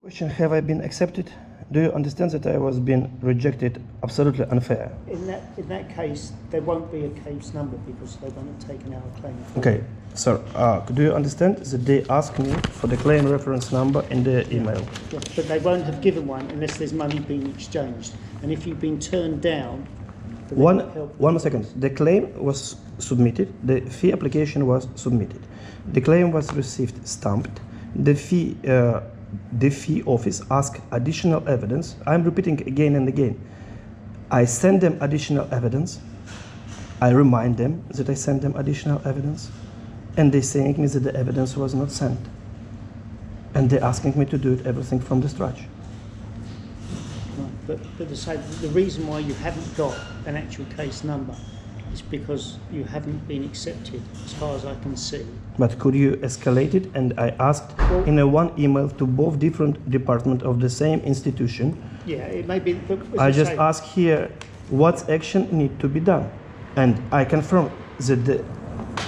Question: have I been accepted? Do you understand that I was being rejected? Absolutely unfair. In that case, there won't be a case number because they won't have taken out a claim. Okay, sir. Do you understand that they asked me for the claim reference number in the email? Yeah, but they won't have given one unless there's money being exchanged. And if you've been turned down, One second. The claim was submitted. The fee application was submitted. The claim was received stamped. The fee office asked additional evidence. I'm repeating again and again. I send them additional evidence. I remind them that I send them additional evidence. And they're saying me that the evidence was not sent. And they're asking me to do everything from the scratch. But the reason why you haven't got an actual case number is because you haven't been accepted, as far as I can see. But could you escalate it? And I asked in a one email to both different departments of the same institution. Yeah, it may be. I just ask here what action need to be done, and I confirm that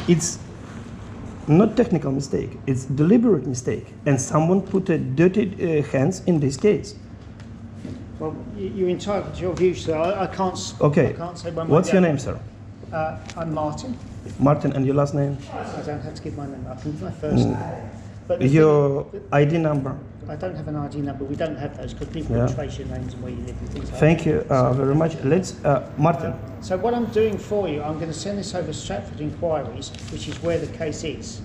it's not technical mistake; it's deliberate mistake, and someone put a dirty hands in this case. Well, you're entitled to your views, so I can't. Okay. I can't say one. What's your name, sir? I'm Martin. Martin, and your last name? I don't have to give my name. I can give my first name. But your ID number? I don't have an ID number. We don't have those because people can trace your names and where you live and things like Thank you very much. Let's, Martin. So what I'm doing for you, I'm going to send this over to Stratford Inquiries, which is where the case is,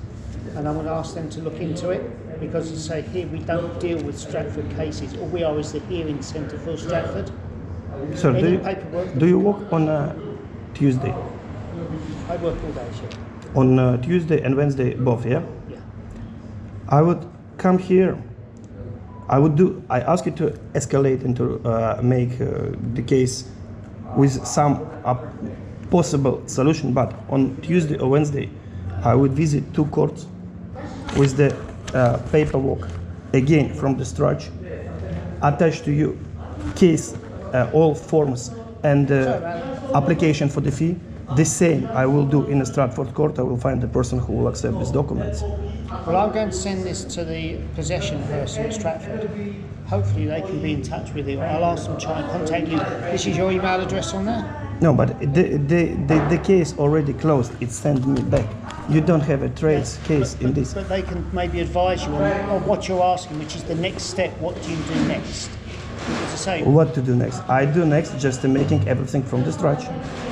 and I'm going to ask them to look into it because, as I say, here we don't deal with Stratford cases. All we are is the hearing centre for Stratford. So do you work on Tuesday? I work all days, yeah. On Tuesday and Wednesday both, yeah? Yeah. I would come here. I ask you to escalate and to make the case with some possible solution, but on Tuesday or Wednesday, I would visit two courts with the paperwork, again from the scratch, attached to you case, all forms and application for the fee. The same I will do in the Stratford court. I will find the person who will accept these documents. Well, I'm going to send this to the possession person at Stratford. Hopefully they can be in touch with you. I'll ask them to try and contact you. This is your email address on there? No, but the case already closed. It sent me back. You don't have a trace case in this. But they can maybe advise you on what you're asking, which is the next step. What do you do next? Because I say, what to do next? I do next just making everything from the scratch,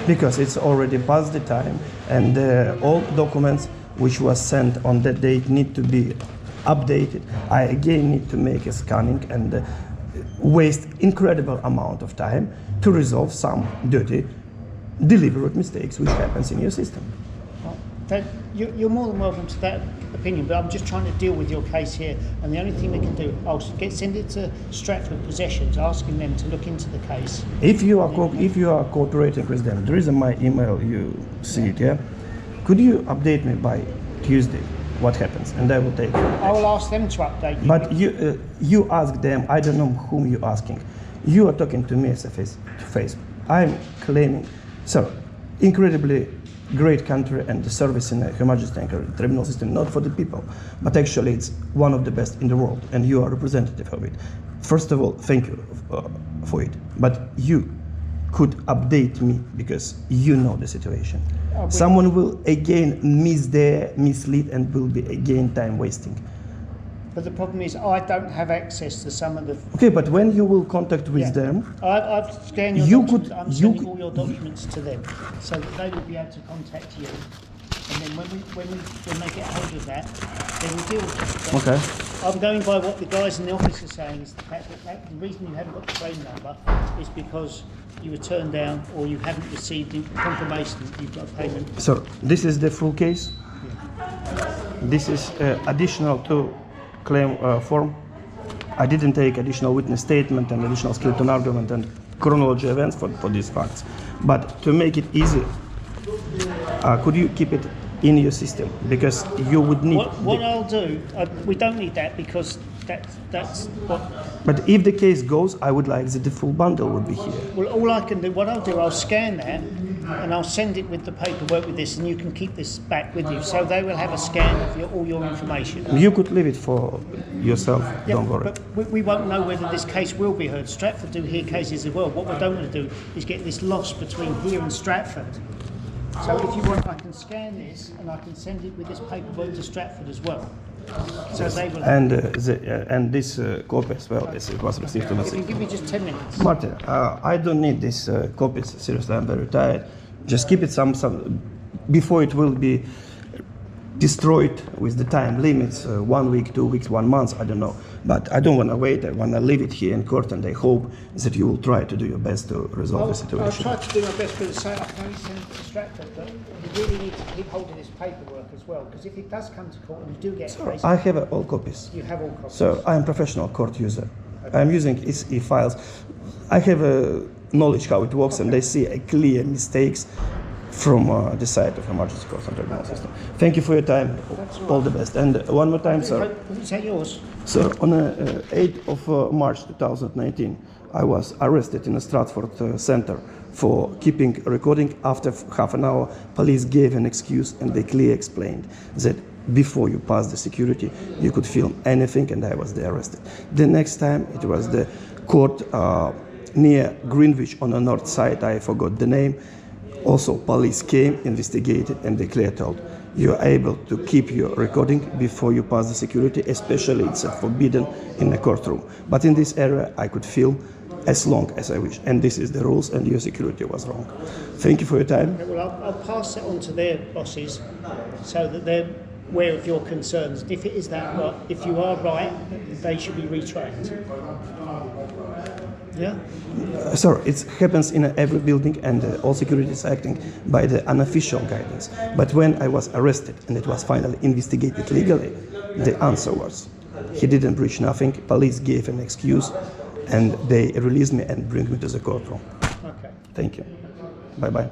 because it's already past the time, and all documents which was sent on that date need to be updated. I again need to make a scanning and waste incredible amount of time to resolve some dirty, deliberate mistakes which happens in your system. You're more than welcome to that opinion, but I'm just trying to deal with your case here, and the only thing we can do, I'll send it to Stratford Possessions, asking them to look into the case. If you are cooperating with them, there is my email. You see it, yeah? Could you update me by Tuesday what happens, and I will take it. I will ask them to update you. But you ask them. I don't know whom you're asking. You are talking to me as a face to face. I'm claiming, so incredibly great country and the service in Her Majesty tribunal system, not for the people, but actually it's one of the best in the world, and you are representative of it. First of all, thank you for it. But you could update me because you know the situation. Someone will again mislead and will be again time wasting. But the problem is I don't have access to some of the... Okay, but when you will contact with them... I've scanned your documents. I'm sending all your documents to them so that they will be able to contact you. And then when they get hold of that, they will deal with it. Okay. I'm going by what the guys in the office are saying is the fact that the reason you haven't got the claim number is because you were turned down or you haven't received confirmation that you've got a payment. So this is the full case? Yeah. This is additional to claim form. I didn't take additional witness statement and additional skeleton argument and chronology events for these facts. But to make it easy, could you keep it in your system? Because you would need... What I'll do, we don't need that because that's what... But if the case goes, I would like that the full bundle would be here. Well, all I can do, what I'll do, I'll scan that and I'll send it with the paperwork with this, and you can keep this back with you. So they will have a scan of all your information. You could leave it for yourself, don't worry. But we won't know whether this case will be heard. Stratford do hear cases as well. What we don't want to do is get this lost between here and Stratford. So if you want, I can scan this and I can send it with this paperwork to Stratford as well. So they will. And this copy as well, as it was received to the If you give me just 10 minutes. Martin, I don't need these copies. Seriously, I'm very tired. Just keep it some before it will be destroyed with the time limits, 1 week, 2 weeks, 1 month, I don't know. But I don't want to wait. I want to leave it here in court, and I hope that you will try to do your best to resolve the situation. I'll try to do my best with the sale. I can only send it to Stratford, but you really need to keep holding this paperwork as well, because if it does come to court and you do get a case, I have all copies. you have all copies. So I am professional court user. I'm using e-files. I have knowledge how it works, and I see clear mistakes from the side of emergency call center system. Thank you for your time. All the best. And one more time, sir. Is that yours? So on the 8th of March 2019, I was arrested in a Stratford center for keeping a recording. After half an hour, police gave an excuse, and they clearly explained that before you pass the security, you could film anything, and I was there arrested. The next time, it was the court near Greenwich on the north side. I forgot the name. Also, police came, investigated, and they clearly told, you are able to keep your recording before you pass the security, especially it's forbidden in a courtroom. But in this area, I could film as long as I wish, and this is the rules, and your security was wrong. Thank you for your time. Okay, well, I'll pass it on to their bosses so that they're aware of your concerns. If it is that, well, if you are right, they should be retrained. Yeah? Sir, it happens in every building, and all security is acting by the unofficial guidance. But when I was arrested and it was finally investigated legally, the answer was, he didn't breach nothing, police gave an excuse, and they released me and bring me to the courtroom. Okay. Thank you. Bye-bye.